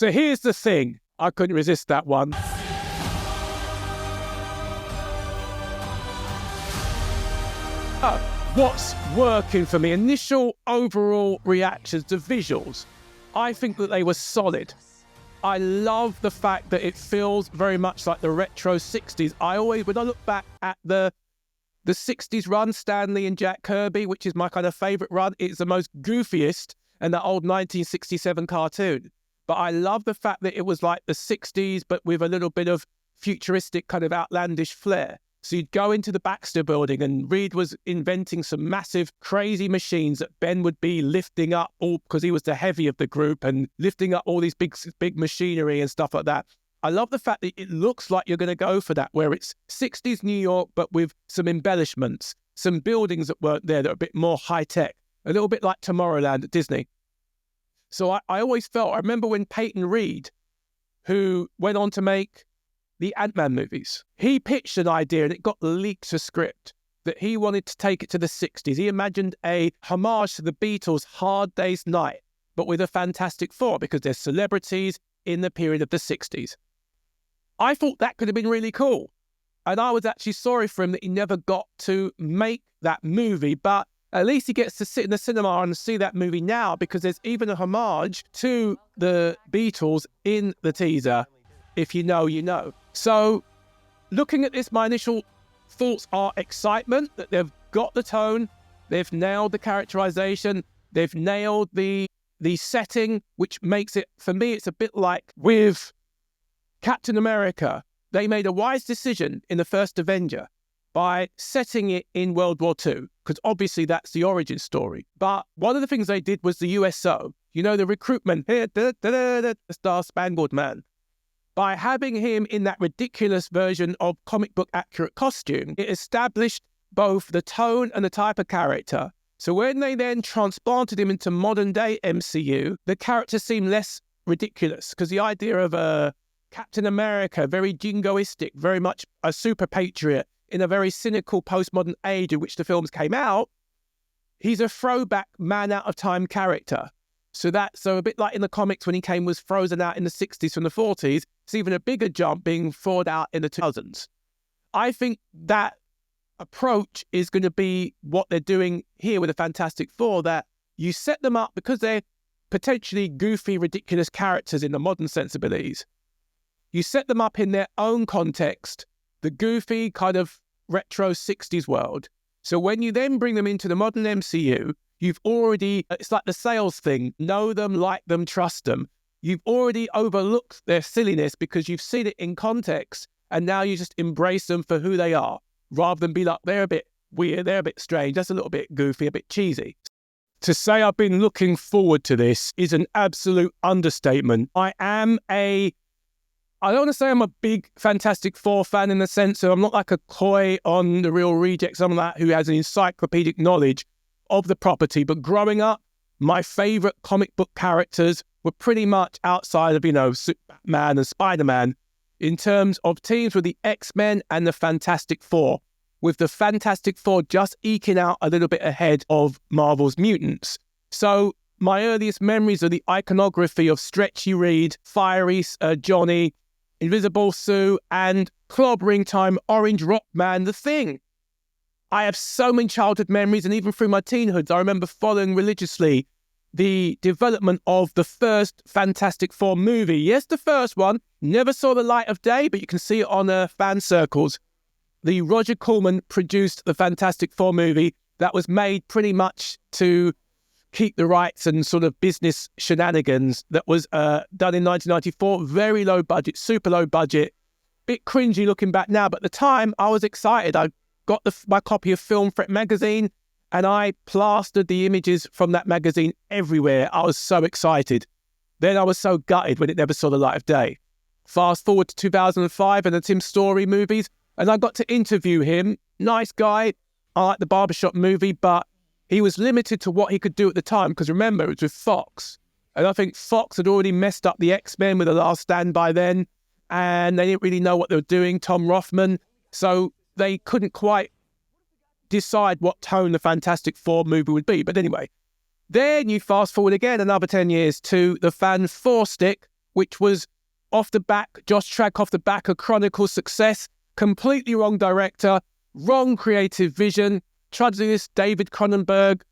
So here's the thing. I couldn't resist that one. What's working for me? Initial overall reactions to visuals. I think that they were solid. I love the fact that it feels very much like the retro 60s. When I look back at the 60s run, Stan Lee and Jack Kirby, which is my kind of favourite run, it's the most goofiest and that old 1967 cartoon. But I love the fact that it was like the 60s, but with a little bit of futuristic kind of outlandish flair. So you'd go into the Baxter building and Reed was inventing some massive, crazy machines that Ben would be lifting up, all because he was the heavy of the group, and lifting up all these big machinery and stuff like that. I love the fact that it looks like you're going to go for that, where it's 60s New York, but with some embellishments, some buildings that weren't there that are a bit more high-tech, a little bit like Tomorrowland at Disney. So I always felt, I remember when Peyton Reed, who went on to make the Ant-Man movies, he pitched an idea and it got leaked to script that he wanted to take it to the 60s. He imagined a homage to the Beatles' Hard Day's Night, but with a Fantastic Four, because they're celebrities in the period of the 60s. I thought that could have been really cool. And I was actually sorry for him that he never got to make that movie, but at least he gets to sit in the cinema and see that movie now, because there's even a homage to the Beatles in the teaser. If you know, you know. So looking at this, my initial thoughts are excitement that they've got the tone, they've nailed the characterization, they've nailed the setting, which makes it, for me, it's a bit like with Captain America. They made a wise decision in the first Avenger by setting it in World War II, because obviously that's the origin story. But one of the things they did was the USO, you know, the recruitment, the Star Spangled Man. By having him in that ridiculous version of comic book accurate costume, it established both the tone and the type of character. So when they then transplanted him into modern day MCU, the character seemed less ridiculous, because the idea of a Captain America, very jingoistic, very much a super patriot in a very cynical postmodern age in which the films came out, he's a throwback man out of time character. So a bit like in the comics when he was frozen out in the 60s from the 40s, it's even a bigger jump being thawed out in the 2000s. I think that approach is going to be what they're doing here with the Fantastic Four, that you set them up because they're potentially goofy, ridiculous characters in the modern sensibilities. You set them up in their own context, the goofy kind of retro 60s world. So when you then bring them into the modern MCU, it's like the sales thing, know them, like them, trust them. You've already overlooked their silliness because you've seen it in context, and now you just embrace them for who they are, rather than be like, they're a bit weird, they're a bit strange, that's a little bit goofy, a bit cheesy. To say I've been looking forward to this is an absolute understatement. I don't want to say I'm a big Fantastic Four fan in the sense of I'm not like a coy on the Real Reject, someone like that who has an encyclopedic knowledge of the property, but growing up, my favourite comic book characters were pretty much outside of, Superman and Spider-Man, in terms of teams with the X-Men and the Fantastic Four, with the Fantastic Four just eking out a little bit ahead of Marvel's mutants. So my earliest memories are the iconography of Stretchy Reed, Fiery Johnny, Invisible Sue, and Clobbering Time Orange Rock Man, The Thing. I have so many childhood memories, and even through my teenhood, I remember following religiously the development of the first Fantastic Four movie. Yes, the first one never saw the light of day, but you can see it on fan circles. The Roger Corman produced the Fantastic Four movie that was made pretty much to keep the rights and sort of business shenanigans, that was done in 1994. Very low budget, super low budget. Bit cringy looking back now, but at the time I was excited. I got my copy of Film Threat magazine and I plastered the images from that magazine everywhere. I was so excited. Then I was so gutted when it never saw the light of day. Fast forward to 2005 and the Tim Story movies, and I got to interview him. Nice guy. I like the Barbershop movie, but he was limited to what he could do at the time, because remember, it was with Fox. And I think Fox had already messed up the X-Men with The Last Stand by then, and they didn't really know what they were doing, Tom Rothman. So they couldn't quite decide what tone the Fantastic Four movie would be. But anyway, then you fast forward again another 10 years to the FANT4STIC, which was off the back, Josh Trank off the back of Chronicle's success. Completely wrong director, wrong creative vision. Tried to do this David Cronenberg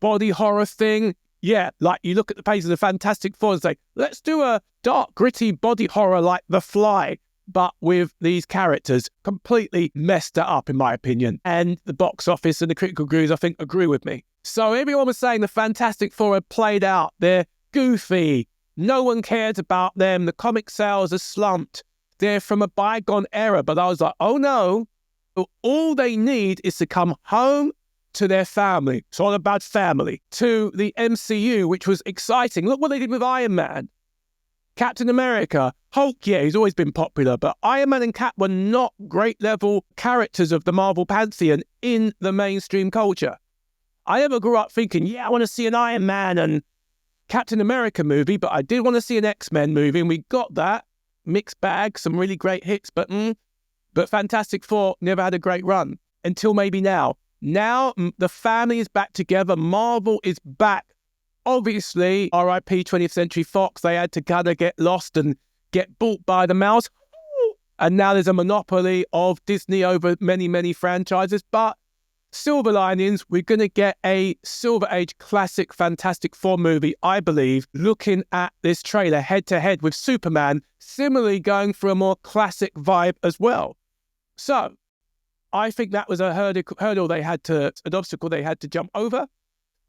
body horror thing. Yeah, like you look at the pages of the Fantastic Four and say, let's do a dark, gritty body horror like The Fly, but with these characters. Completely messed it up, in my opinion. And the box office and the critical reviews, I think, agree with me. So everyone was saying the Fantastic Four had played out. They're goofy. No one cared about them. The comic sales are slumped. They're from a bygone era. But I was like, oh no. All they need is to come home to their family. It's all about family. To the MCU, which was exciting. Look what they did with Iron Man. Captain America. Hulk, yeah, he's always been popular. But Iron Man and Cap were not great level characters of the Marvel Pantheon in the mainstream culture. I never grew up thinking, yeah, I want to see an Iron Man and Captain America movie, but I did want to see an X-Men movie, and we got that. Mixed bag, some really great hits, but Fantastic Four never had a great run until maybe now. Now the family is back together. Marvel is back. Obviously, RIP 20th Century Fox, they had to kind of get lost and get bought by the mouse. And now there's a monopoly of Disney over many, many franchises, but silver linings, we're going to get a Silver Age classic Fantastic Four movie, I believe, looking at this trailer head-to-head with Superman, similarly going for a more classic vibe as well. So, I think that was a hurdle they had to, an obstacle they had to jump over.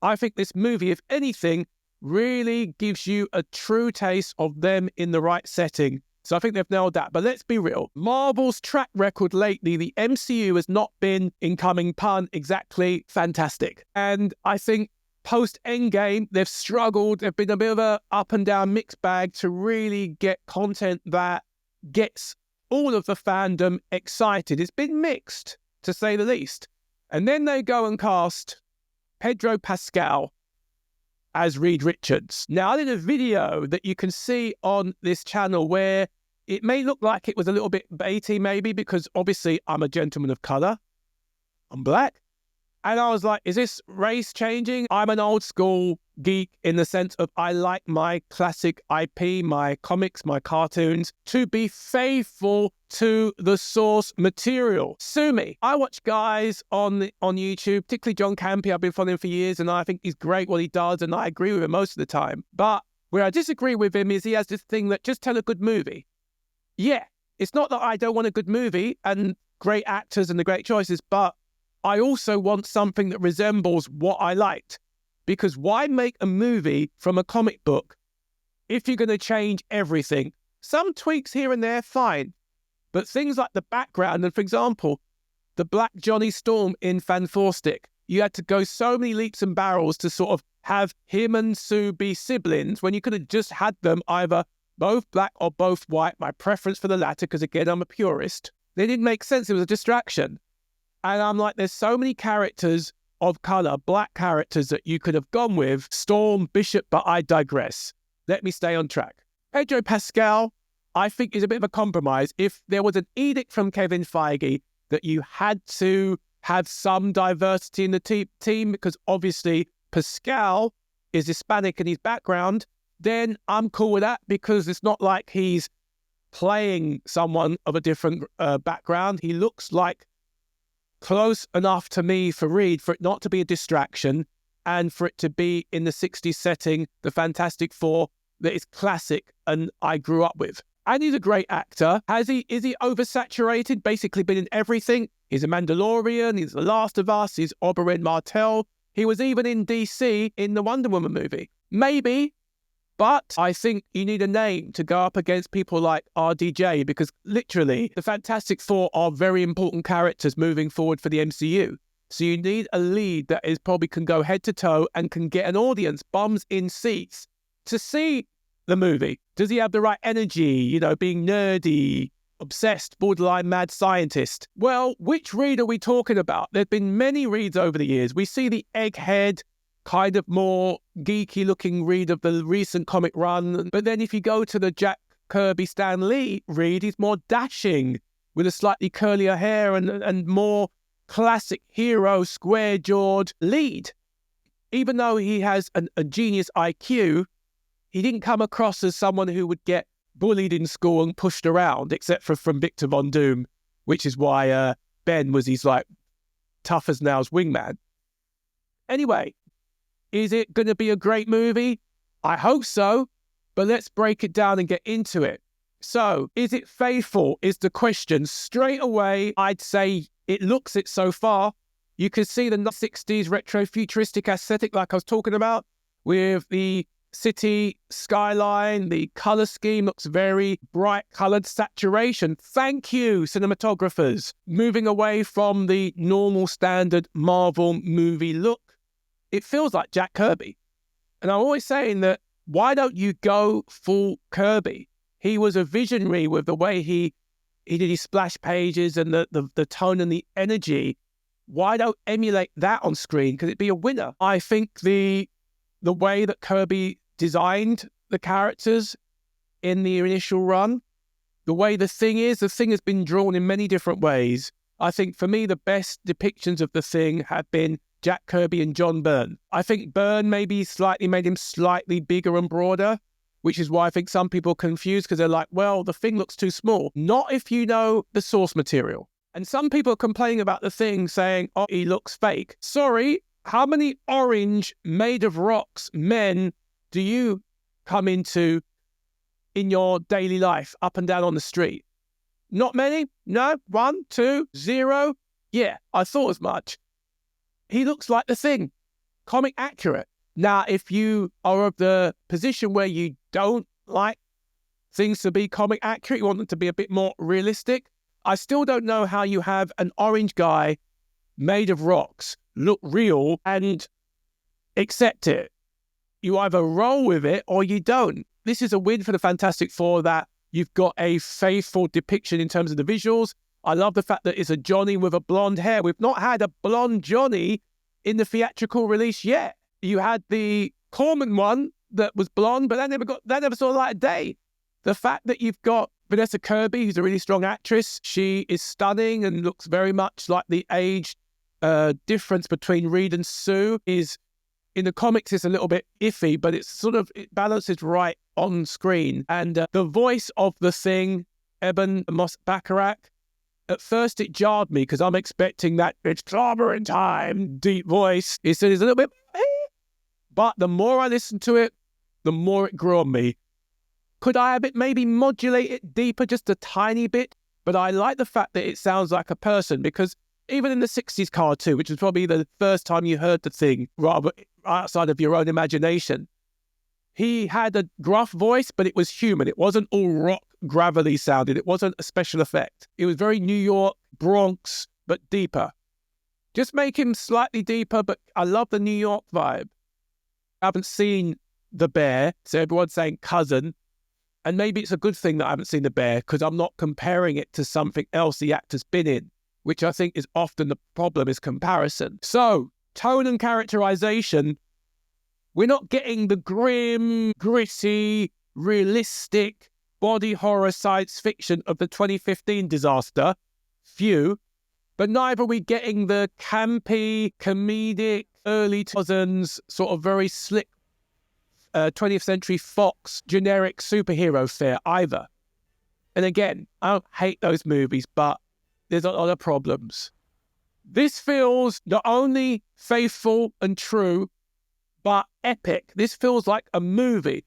I think this movie, if anything, really gives you a true taste of them in the right setting. So I think they've nailed that. But let's be real. Marvel's track record lately, the MCU has not been, incoming pun, exactly fantastic. And I think post-Endgame, they've struggled. They've been a bit of a up and down mixed bag to really get content that gets all of the fandom excited. It's been mixed, to say the least. And then they go and cast Pedro Pascal as Reed Richards. Now, I did a video that you can see on this channel where it may look like it was a little bit baity maybe, because obviously I'm a gentleman of colour. I'm black. And I was like, is this race changing? I'm an old school geek in the sense of I like my classic IP, my comics, my cartoons, to be faithful to the source material. Sue me. I watch guys on YouTube, particularly John Campy. I've been following him for years and I think he's great what he does and I agree with him most of the time. But where I disagree with him is he has this thing that just tell a good movie. Yeah, it's not that I don't want a good movie and great actors and the great choices, but I also want something that resembles what I liked. Because why make a movie from a comic book if you're going to change everything? Some tweaks here and there, fine. But things like the background, and for example, the Black Johnny Storm in FANT4STIC, you had to go so many leaps and barrels to sort of have him and Sue be siblings when you could have just had them either both black or both white. My preference for the latter, because again, I'm a purist. They didn't make sense. It was a distraction. And I'm like, there's so many characters of colour, black characters that you could have gone with. Storm, Bishop, but I digress. Let me stay on track. Pedro Pascal, I think, is a bit of a compromise. If there was an edict from Kevin Feige that you had to have some diversity in the team, because obviously Pascal is Hispanic in his background, then I'm cool with that, because it's not like he's playing someone of a different background. He looks like close enough to me for Reed for it not to be a distraction and for it to be in the 60s setting, the Fantastic Four that is classic and I grew up with. And he's a great actor. Is he oversaturated? Basically been in everything. He's a Mandalorian, he's The Last of Us, he's Oberyn Martell. He was even in DC in the Wonder Woman movie. Maybe, but I think you need a name to go up against people like RDJ, because literally the Fantastic Four are very important characters moving forward for the MCU. So you need a lead that probably can go head to toe and can get an audience, bums in seats, to see the movie. Does he have the right energy, being nerdy, obsessed, borderline mad scientist? Well, which Reed are we talking about? There've been many Reeds over the years. We see the egghead, kind of more geeky looking Reed of the recent comic run. But then if you go to the Jack Kirby Stan Lee Reed, he's more dashing with a slightly curlier hair and more classic hero, square-jawed lead. Even though he has a genius IQ, he didn't come across as someone who would get bullied in school and pushed around, except for from Victor Von Doom, which is why Ben was his like tough as nails wingman. Anyway, is it going to be a great movie? I hope so, but let's break it down and get into it. So, is it faithful is the question. Straight away, I'd say it looks it so far. You can see the 60s retro-futuristic aesthetic like I was talking about, with the city skyline. The color scheme looks very bright colored saturation. Thank you, cinematographers. Moving away from the normal standard Marvel movie look, it feels like Jack Kirby. And I'm always saying that, why don't you go full Kirby? He was a visionary with the way he did his splash pages and the tone and the energy. Why don't emulate that on screen? Because it'd be a winner. I think the way that Kirby designed the characters in the initial run, the way the Thing has been drawn in many different ways. I think for me, the best depictions of the Thing have been Jack Kirby and John Byrne. I think Byrne made him slightly bigger and broader, which is why I think some people are confused because they're like, well, the Thing looks too small. Not if you know the source material. And some people are complaining about the Thing saying, oh, he looks fake. Sorry, how many orange made of rocks men do you come into in your daily life up and down on the street? Not many? No? 1, 2, 0? Yeah, I thought as much. He looks like the Thing. Comic accurate. Now, if you are of the position where you don't like things to be comic accurate, you want them to be a bit more realistic, I still don't know how you have an orange guy made of rocks look real and accept it. You either roll with it or you don't. This is a win for the Fantastic Four that you've got a faithful depiction in terms of the visuals. I love the fact that it's a Johnny with a blonde hair. We've not had a blonde Johnny in the theatrical release yet. You had the Corman one that was blonde, but that never saw the light of day. The fact that you've got Vanessa Kirby, who's a really strong actress, she is stunning and looks very much like the age difference between Reed and Sue is, in the comics, it's a little bit iffy, but it balances right on screen. And the voice of the Thing, Eben Moss-Bacharach, at first it jarred me because I'm expecting that it's clobbering time deep voice. It's a little bit, but the more I listened to it, the more it grew on me. Could I have it maybe modulate it deeper just a tiny bit? But I like the fact that it sounds like a person, because even in the 60s cartoon, which was probably the first time you heard the Thing, rather outside of your own imagination, he had a gruff voice, but it was human. It wasn't all rock gravelly sounded. It wasn't a special effect. It was very New York, Bronx, but deeper. Just make him slightly deeper, but I love the New York vibe. I haven't seen The Bear, so everyone's saying cousin. And maybe it's a good thing that I haven't seen The Bear, because I'm not comparing it to something else the actor's been in, which I think is often the problem, is comparison. So, tone and characterization, we're not getting the grim, gritty, realistic body horror science fiction of the 2015 disaster. Few. But neither are we getting the campy, comedic, early 2000s, sort of very slick 20th Century Fox generic superhero fare either. And again, I don't hate those movies, but there's a lot of problems. This feels not only faithful and true, but epic. This feels like a movie.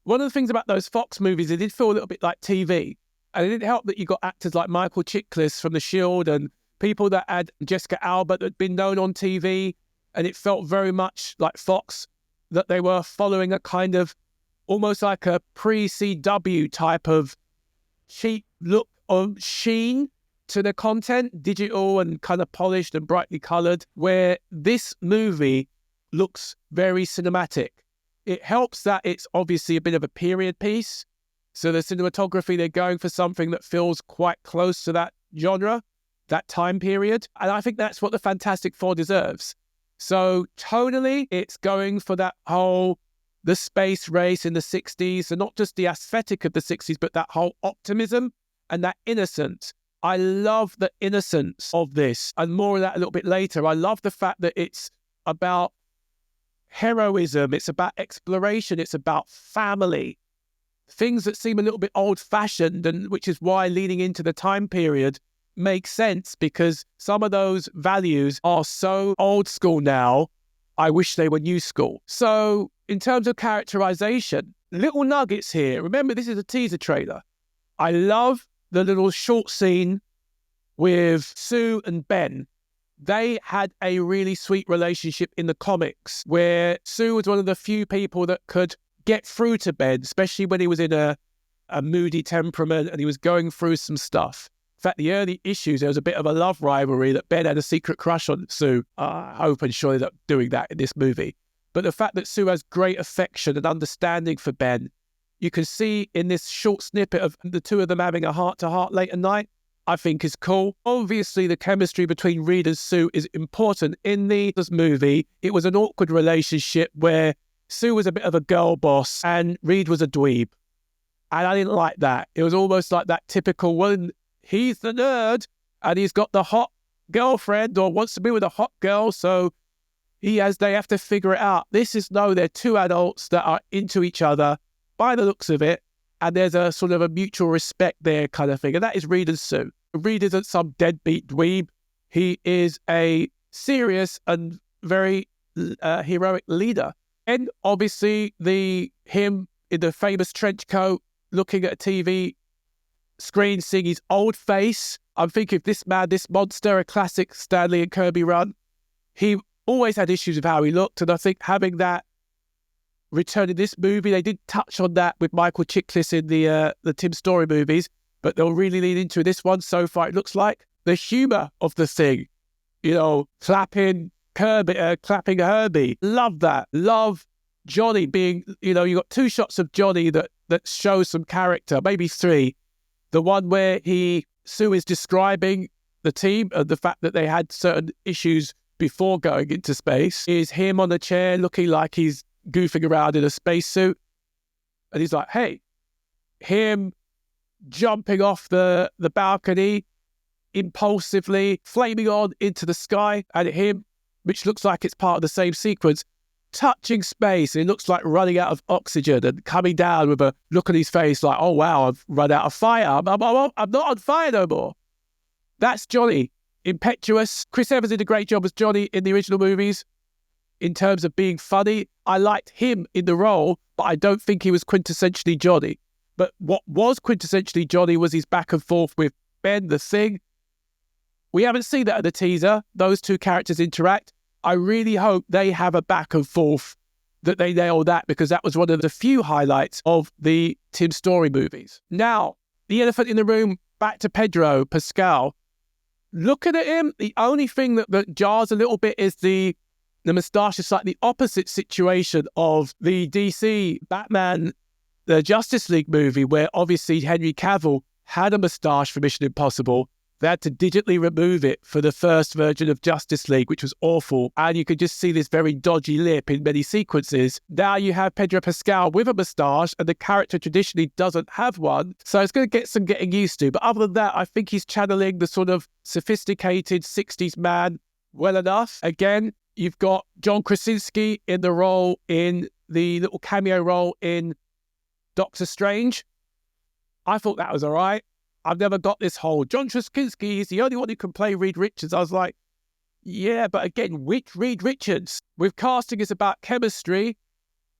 One of the things about those Fox movies, it did feel a little bit like TV. And it didn't help that you got actors like Michael Chiklis from The Shield and people that had Jessica Alba that had been known on TV. And it felt very much like Fox, that they were following a kind of almost like a pre-CW type of cheap look of sheen to the content, digital and kind of polished and brightly coloured, where this movie looks very cinematic. It helps that it's obviously a bit of a period piece. So the cinematography, they're going for something that feels quite close to that genre, that time period. And I think that's what the Fantastic Four deserves. So tonally, it's going for that whole, the space race in the 60s, and not just the aesthetic of the 60s, but that whole optimism and that innocence. I love the innocence of this, and more of that a little bit later. I love the fact that it's about heroism, it's about exploration, it's about family. Things that seem a little bit old-fashioned, and which is why leaning into the time period makes sense, because some of those values are so old school now, I wish they were new school. So in terms of characterization, little nuggets here. Remember, this is a teaser trailer. I love the little short scene with Sue and Ben. They had a really sweet relationship in the comics, where Sue was one of the few people that could get through to Ben, especially when he was in a moody temperament and he was going through some stuff. In fact, the early issues, there was a bit of a love rivalry that Ben had a secret crush on Sue. I hope and sure they're doing that in this movie. But the fact that Sue has great affection and understanding for Ben, you can see in this short snippet of the two of them having a heart-to-heart late at night, I think is cool. Obviously, the chemistry between Reed and Sue is important. In this movie, it was an awkward relationship where Sue was a bit of a girl boss and Reed was a dweeb. And I didn't like that. It was almost like that typical, well, he's the nerd and he's got the hot girlfriend or wants to be with a hot girl, so they have to figure it out. They're two adults that are into each other by the looks of it, and there's a sort of a mutual respect there kind of thing. And that is Reed and Sue. Reed isn't some deadbeat dweeb. He is a serious and very heroic leader. And obviously him in the famous trench coat, looking at a TV screen, seeing his old face. I'm thinking of this monster, a classic Stanley and Kirby run. He always had issues with how he looked, and I think having that return in this movie, they did touch on that with Michael Chiklis in the Tim Story movies, but they'll really lean into this one. So far, it looks like the humor of the thing, clapping Herbie. Love that. Love Johnny being, you got two shots of Johnny that shows some character, maybe three. The one where Sue is describing the team and the fact that they had certain issues before going into space is him on a chair looking like he's goofing around in a spacesuit. And he's like, hey, him jumping off the balcony impulsively, flaming on into the sky, and him, which looks like it's part of the same sequence, touching space. It looks like running out of oxygen and coming down with a look on his face like, oh, wow, I've run out of fire. I'm not on fire no more. That's Johnny. Impetuous. Chris Evans did a great job as Johnny in the original movies in terms of being funny. I liked him in the role, but I don't think he was quintessentially Johnny. But what was quintessentially Johnny was his back and forth with Ben, the Thing. We haven't seen that in the teaser. Those two characters interact. I really hope they have a back and forth, that they nail that, because that was one of the few highlights of the Tim Story movies. Now, the elephant in the room, back to Pedro Pascal. Looking at him, the only thing that jars a little bit is the moustache. Is like the opposite situation of the DC Batman, the Justice League movie, where obviously Henry Cavill had a moustache for Mission Impossible. They had to digitally remove it for the first version of Justice League, which was awful. And you could just see this very dodgy lip in many sequences. Now you have Pedro Pascal with a moustache, and the character traditionally doesn't have one. So it's going to get some getting used to. But other than that, I think he's channeling the sort of sophisticated 60s man well enough. Again, you've got John Krasinski in the role, in the little cameo role in Doctor Strange. I thought that was all right. I've never got this whole John Krasinski is the only one who can play Reed Richards. I was like, yeah, but again, which Reed Richards? With casting, it's about chemistry.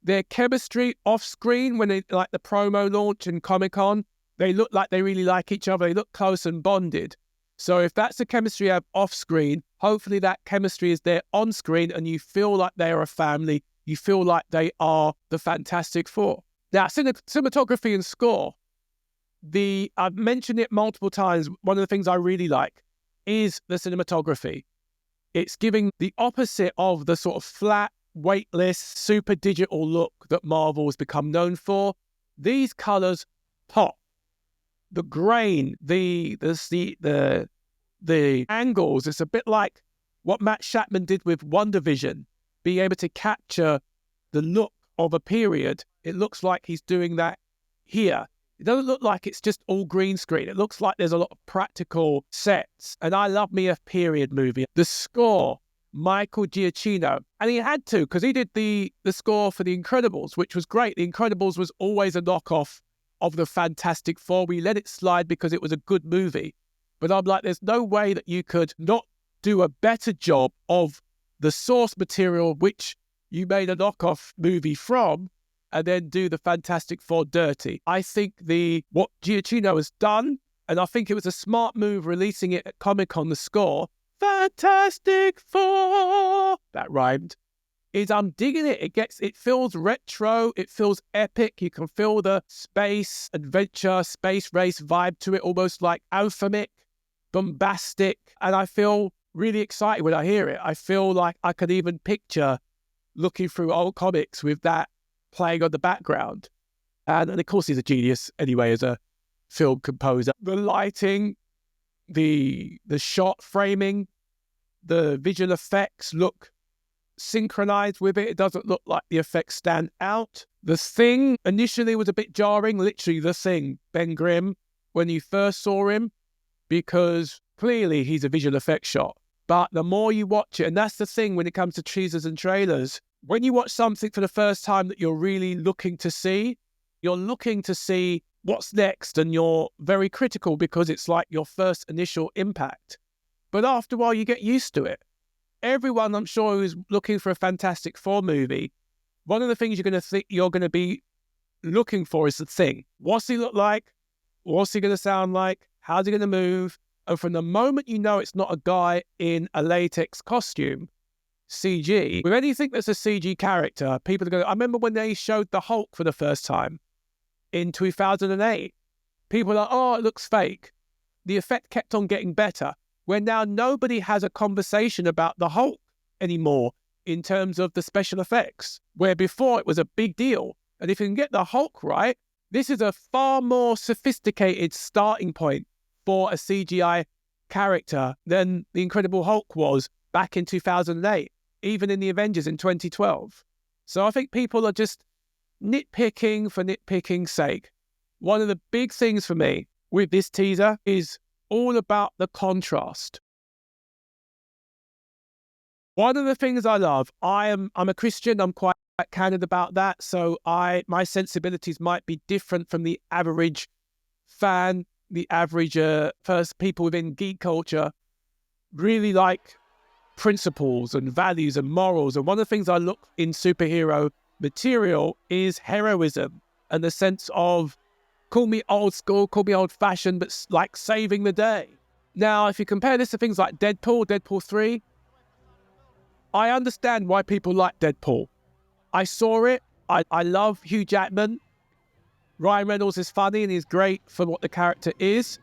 Their chemistry off screen, when they like the promo launch and Comic-Con, they look like they really like each other. They look close and bonded. So if that's the chemistry you have off screen, hopefully that chemistry is there on screen and you feel like they are a family. You feel like they are the Fantastic Four. Now, cinematography and score. I've mentioned it multiple times. One of the things I really like is the cinematography. It's giving the opposite of the sort of flat, weightless, super digital look that Marvel has become known for. These colors pop. The grain, the angles. It's a bit like what Matt Shakman did with WandaVision, being able to capture the look of a period. It looks like he's doing that here. It doesn't look like it's just all green screen. It looks like there's a lot of practical sets. And I love me a period movie. The score, Michael Giacchino. And he had to, because he did the score for The Incredibles, which was great. The Incredibles was always a knockoff of the Fantastic Four. We let it slide because it was a good movie. But I'm like, there's no way that you could not do a better job of the source material, which you made a knockoff movie from, and then do the Fantastic Four dirty. I think what Giacchino has done, and I think it was a smart move releasing it at Comic-Con, the score, Fantastic Four, that rhymed, is I'm digging it. It feels retro, it feels epic. You can feel the space adventure, space race vibe to it, almost like euphemic, bombastic, and I feel really excited when I hear it. I feel like I could even picture looking through old comics with that playing on the background. And of course, he's a genius anyway as a film composer. The lighting, the shot framing, the visual effects look synchronized with it. It doesn't look like the effects stand out. The Thing initially was a bit jarring, literally The Thing, Ben Grimm, when you first saw him, because clearly he's a visual effects shot. But the more you watch it, and that's the thing when it comes to teasers and trailers, when you watch something for the first time that you're really looking to see, you're looking to see what's next, and you're very critical because it's like your first initial impact. But after a while, you get used to it. Everyone, I'm sure, who's looking for a Fantastic Four movie, one of the things you're going to be looking for is The Thing. What's he look like? What's he going to sound like? How's he going to move? And from the moment you know it's not a guy in a latex costume, CG, with anything that's a CG character, people are going, I remember when they showed the Hulk for the first time in 2008. People are like, oh, it looks fake. The effect kept on getting better, where now nobody has a conversation about the Hulk anymore in terms of the special effects, where before it was a big deal. And if you can get the Hulk right, this is a far more sophisticated starting point for a CGI character than the Incredible Hulk was back in 2008, even in the Avengers in 2012. So I think people are just nitpicking for nitpicking's sake. One of the big things for me with this teaser is all about the contrast. One of the things I love, I'm a Christian, I'm quite candid about that, so my sensibilities might be different from the average fan. The average first people within geek culture really like principles and values and morals. And one of the things I look in superhero material is heroism and the sense of, call me old school, call me old fashioned, but like saving the day. Now, if you compare this to things like Deadpool 3, I understand why people like Deadpool. I saw it. I love Hugh Jackman. Ryan Reynolds is funny and he's great for what the character is.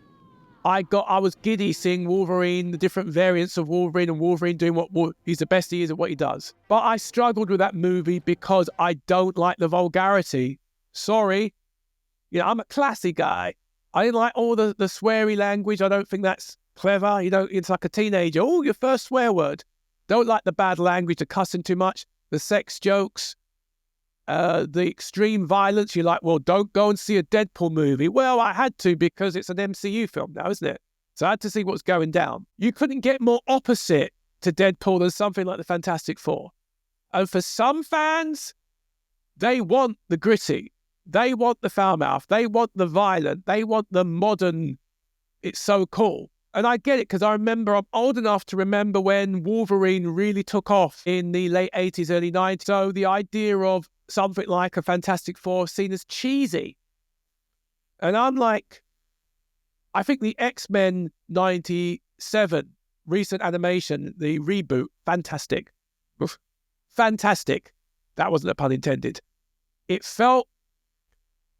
I was giddy seeing Wolverine, the different variants of Wolverine, and Wolverine doing what he's the best he is at what he does. But I struggled with that movie because I don't like the vulgarity. Sorry. I'm a classy guy. I didn't like all the sweary language. I don't think that's clever. It's like a teenager. Oh, your first swear word. Don't like the bad language, the cussing too much, the sex jokes. The extreme violence. You're like, well, don't go and see a Deadpool movie. Well, I had to because it's an MCU film now, isn't it? So I had to see what's going down. You couldn't get more opposite to Deadpool than something like the Fantastic Four. And for some fans, they want the gritty. They want the foul mouth. They want the violent. They want the modern, it's so cool. And I get it because I'm old enough to remember when Wolverine really took off in the late 80s, early 90s. So the idea of something like a Fantastic Four seen as cheesy. And I'm like, I think the X-Men 97 recent animation, the reboot, fantastic. Fantastic. That wasn't a pun intended. It felt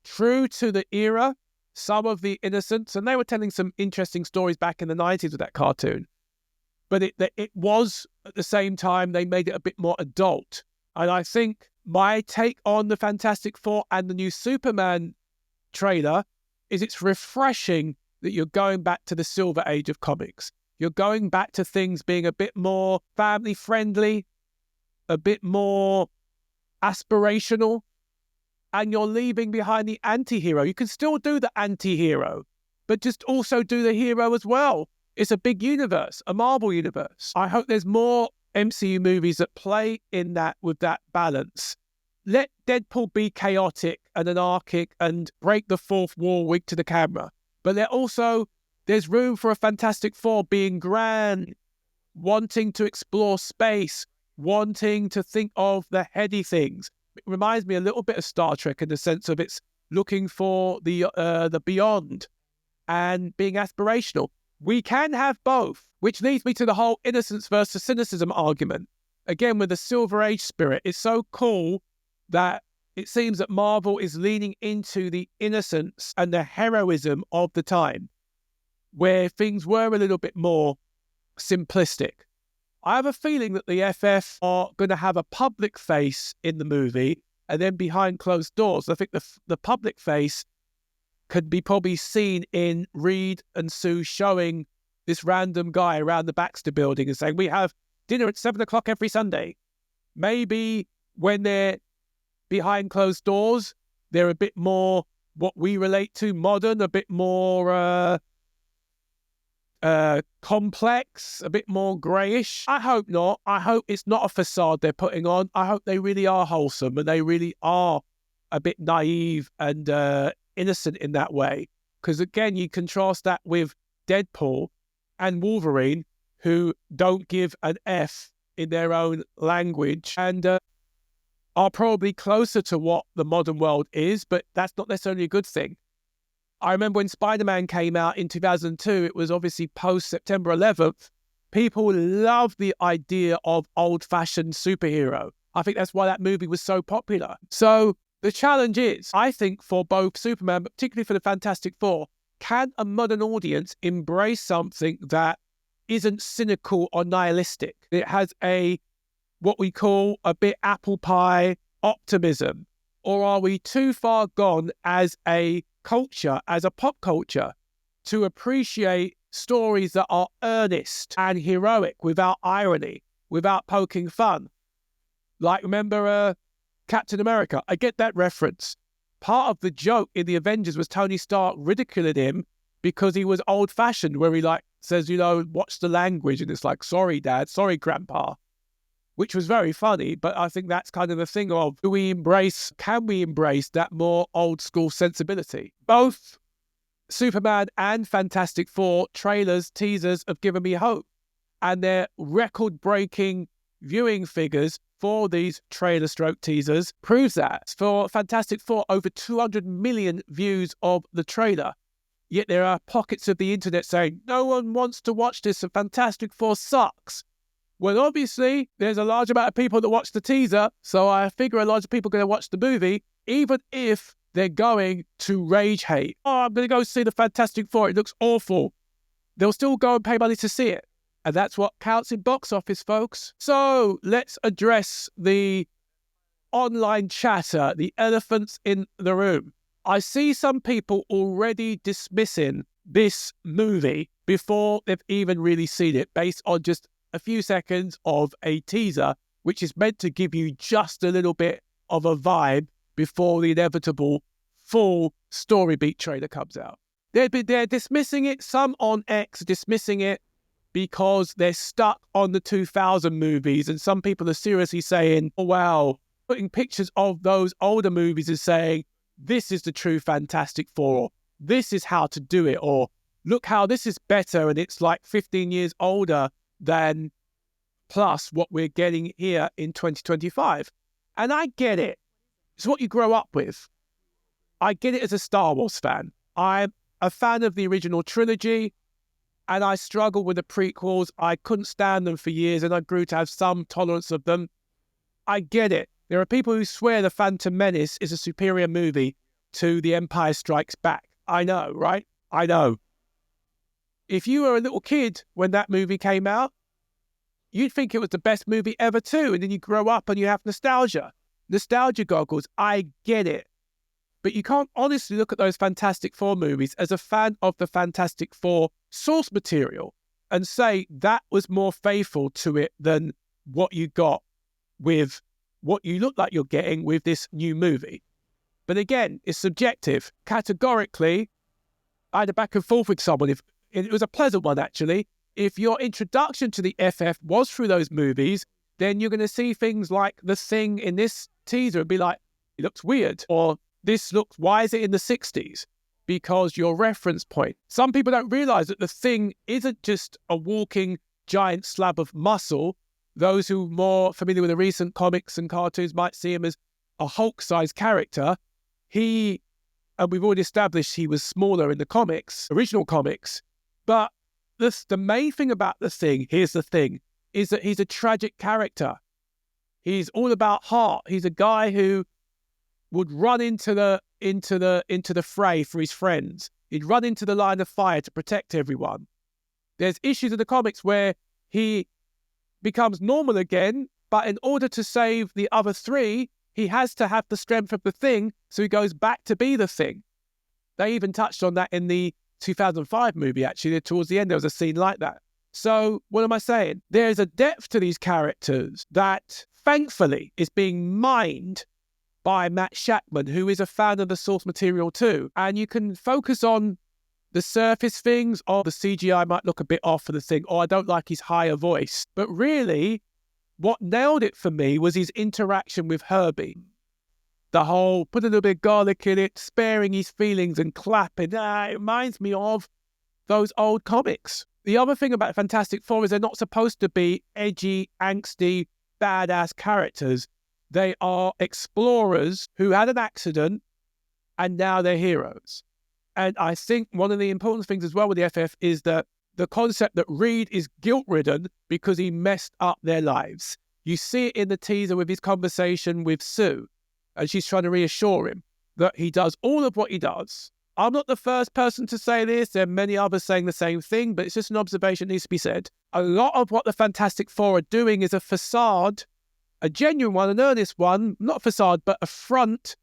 true to the era, some of the innocence, and they were telling some interesting stories back in the 90s with that cartoon. But it was, at the same time, they made it a bit more adult. And I think my take on the Fantastic Four and the new Superman trailer is it's refreshing that you're going back to the silver age of comics. You're going back to things being a bit more family-friendly, a bit more aspirational, and you're leaving behind the anti-hero. You can still do the anti-hero, but just also do the hero as well. It's a big universe, a Marvel universe. I hope there's more MCU movies that play in that with that balance. Let Deadpool be chaotic and anarchic and break the fourth wall, wink to the camera. But there's room for a Fantastic Four being grand, wanting to explore space, wanting to think of the heady things. It reminds me a little bit of Star Trek in the sense of it's looking for the beyond and being aspirational. We can have both, which leads me to the whole innocence versus cynicism argument. Again, with the Silver Age spirit, it's so cool that it seems that Marvel is leaning into the innocence and the heroism of the time, where things were a little bit more simplistic. I have a feeling that the FF are going to have a public face in the movie and then behind closed doors. I think the public face could be probably seen in Reed and Sue showing this random guy around the Baxter building and saying, we have dinner at 7 o'clock every Sunday. Maybe when they're behind closed doors, they're a bit more what we relate to, modern, a bit more complex, a bit more greyish. I hope not. I hope it's not a facade they're putting on. I hope they really are wholesome and they really are a bit naive and innocent in that way. Because again, you contrast that with Deadpool and Wolverine, who don't give an F in their own language and are probably closer to what the modern world is, but that's not necessarily a good thing. I remember when Spider-Man came out in 2002, it was obviously post-September 11th. People loved the idea of old-fashioned superhero. I think that's why that movie was so popular. So the challenge is, I think, for both Superman, but particularly for the Fantastic Four, can a modern audience embrace something that isn't cynical or nihilistic? It has what we call a bit apple pie optimism. Or are we too far gone as a culture, as a pop culture, to appreciate stories that are earnest and heroic without irony, without poking fun? Like, remember Captain America? I get that reference. Part of the joke in the Avengers was Tony Stark ridiculing him because he was old-fashioned, where he says, watch the language, and it's like, sorry, Dad, sorry, Grandpa, which was very funny. But I think that's kind of the thing of, can we embrace that more old-school sensibility? Both Superman and Fantastic Four trailers, teasers have given me hope, and their record-breaking viewing figures for these trailer-stroke teasers proves that. For Fantastic Four, over 200 million views of the trailer. Yet there are pockets of the internet saying, no one wants to watch this, and Fantastic Four sucks. Well, obviously, there's a large amount of people that watch the teaser, so I figure a lot of people are going to watch the movie, even if they're going to rage hate. Oh, I'm going to go see the Fantastic Four, it looks awful. They'll still go and pay money to see it. And that's what counts in box office, folks. So let's address the online chatter, the elephants in the room. I see some people already dismissing this movie before they've even really seen it, based on just a few seconds of a teaser, which is meant to give you just a little bit of a vibe before the inevitable full story beat trailer comes out. They're dismissing it. Some on X dismissing it because they're stuck on the 2000 movies, and some people are seriously saying, oh wow, putting pictures of those older movies and saying, this is the true Fantastic Four, or this is how to do it, or look how this is better and it's like 15 years older than plus what we're getting here in 2025. And I get it. It's what you grow up with. I get it as a Star Wars fan. I'm a fan of the original trilogy, and I struggle with the prequels. I couldn't stand them for years, and I grew to have some tolerance of them. I get it. There are people who swear The Phantom Menace is a superior movie to The Empire Strikes Back. I know, right? I know. If you were a little kid when that movie came out, you'd think it was the best movie ever too, and then you grow up and you have nostalgia goggles. I get it. But you can't honestly look at those Fantastic Four movies as a fan of the Fantastic Four source material and say that was more faithful to it than what you got with what you look like you're getting with this new movie. But again, it's subjective. Categorically, I had a back and forth with someone. It was a pleasant one, actually. If your introduction to the FF was through those movies, then you're going to see things like the Thing in this teaser and be like, it looks weird, or why is it in the 60s? Because your reference point. Some people don't realize that the Thing isn't just a walking giant slab of muscle. Those who are more familiar with the recent comics and cartoons might see him as a Hulk-sized character. And we've already established he was smaller in the original comics. But the main thing about the Thing, here's the thing, is that he's a tragic character. He's all about heart. He's a guy who would run into the fray for his friends. He'd run into the line of fire to protect everyone. There's issues in the comics where he becomes normal again, but in order to save the other three, he has to have the strength of the Thing, so he goes back to be the Thing. They even touched on that in the 2005 movie, actually. Towards the end, there was a scene like that. So, what am I saying? There's a depth to these characters that, thankfully, is being mined by Matt Shackman, who is a fan of the source material too. And you can focus on the surface things, or the CGI might look a bit off for the Thing, or I don't like his higher voice. But really, what nailed it for me was his interaction with Herbie. The whole put a little bit of garlic in it, sparing his feelings and clapping. It reminds me of those old comics. The other thing about Fantastic Four is they're not supposed to be edgy, angsty, badass characters. They are explorers who had an accident and now they're heroes. And I think one of the important things as well with the FF is that the concept that Reed is guilt-ridden because he messed up their lives. You see it in the teaser with his conversation with Sue, and she's trying to reassure him that he does all of what he does. I'm not the first person to say this. There are many others saying the same thing, but it's just an observation that needs to be said. A lot of what the Fantastic Four are doing is a facade, a genuine one, an earnest one, not a facade, but a front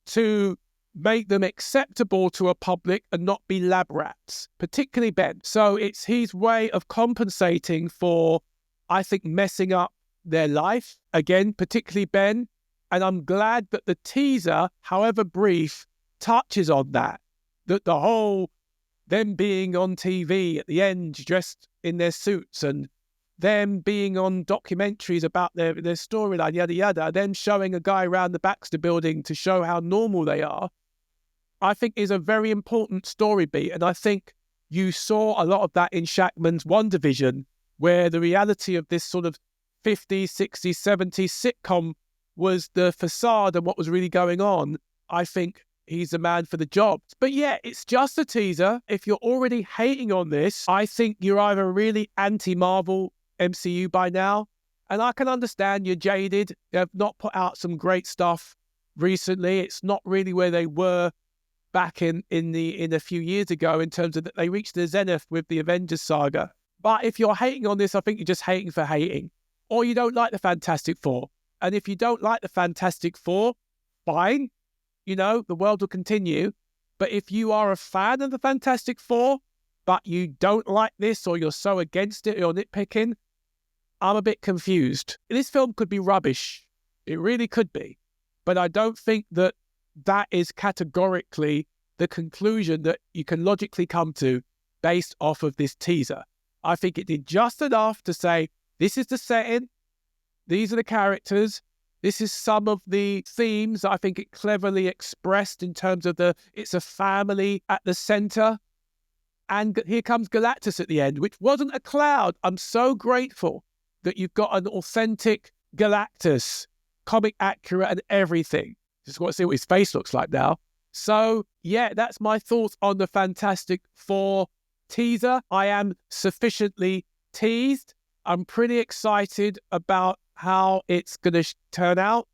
to make them acceptable to a public and not be lab rats, particularly Ben. So it's his way of compensating for, I think, messing up their life. Again, particularly Ben. And I'm glad that the teaser, however brief, touches on that. That the whole, them being on TV at the end, dressed in their suits, and them being on documentaries about their storyline, yada, yada, them showing a guy around the Baxter building to show how normal they are, I think is a very important story beat. And I think you saw a lot of that in Shackman's WandaVision, where the reality of this sort of 50s, 60s, 70s sitcom was the facade and what was really going on. I think he's the man for the job. But yeah, it's just a teaser. If you're already hating on this, I think you're either really anti-Marvel MCU by now, and I can understand you're jaded. They have not put out some great stuff recently. It's not really where they were back in a few years ago in terms of that they reached the zenith with the Avengers saga. But if you're hating on this, I think you're just hating for hating. Or you don't like the Fantastic Four. And if you don't like the Fantastic Four, fine. You know, the world will continue. But if you are a fan of the Fantastic Four, but you don't like this, or you're so against it, or nitpicking, I'm a bit confused. This film could be rubbish. It really could be. But I don't think that that is categorically the conclusion that you can logically come to based off of this teaser. I think it did just enough to say, this is the setting, these are the characters, this is some of the themes that I think it cleverly expressed in terms of it's a family at the center. And here comes Galactus at the end, which wasn't a cloud. I'm so grateful that you've got an authentic Galactus, comic accurate and everything. Just want to see what his face looks like now. So, yeah, that's my thoughts on the Fantastic Four teaser. I am sufficiently teased. I'm pretty excited about how it's going to turn out.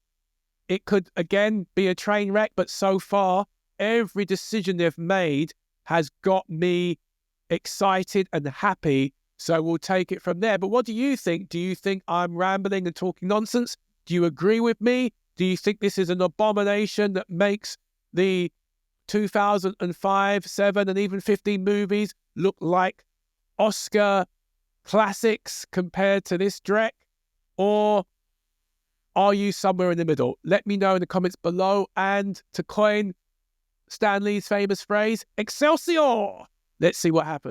It could, again, be a train wreck, but so far, every decision they've made has got me excited and happy. So we'll take it from there. But what do you think? Do you think I'm rambling and talking nonsense? Do you agree with me? Do you think this is an abomination that makes the 2005, 7, and even 15 movies look like Oscar classics compared to this dreck? Or are you somewhere in the middle? Let me know in the comments below. And to coin Stan Lee's famous phrase, Excelsior! Let's see what happens.